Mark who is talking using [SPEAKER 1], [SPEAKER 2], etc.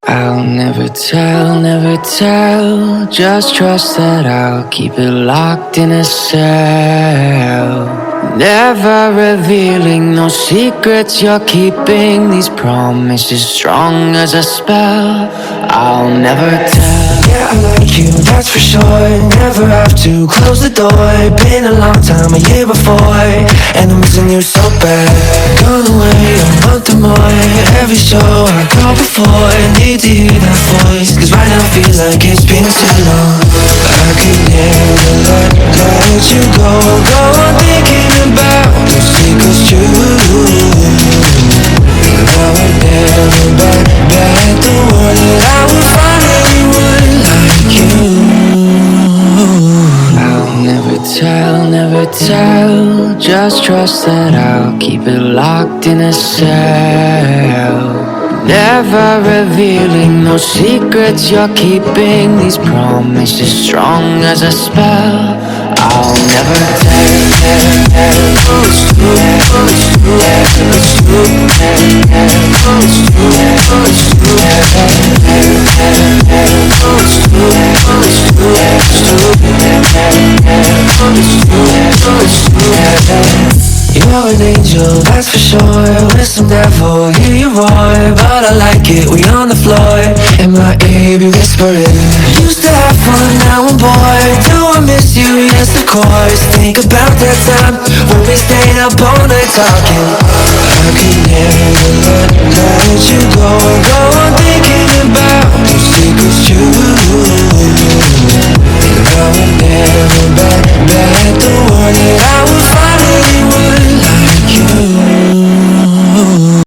[SPEAKER 1] I'll never tell, just trust that I'll keep it locked in a cell. Never revealing no secrets you're keeping, these promises strong as a spell. I'll never tell.
[SPEAKER 2] Yeah, I like you, that's for sure. Never have to close the door. Been a long time, a year before, and I'm missing you so bad. Gone away a month or more. Every show I go before, need to hear that voice, cause right now feels like it's been too long. I could never let you go on thinking about the secrets true. And I would never bet the world that I would find anyone like you.
[SPEAKER 1] I'll never tell, just trust that I'll keep it locked in a cell. Never revealing no secrets you're keeping, these promises strong as a spell. I'll never tell.
[SPEAKER 2] You're an angel, that's for sure. With some devil, hear you roar, but I like it, we on the floor. In my ear, be whispering. Used to have fun, now I'm bored. Do I miss you? Yes, of course. Think about that time when we stayed up all night talking. I could never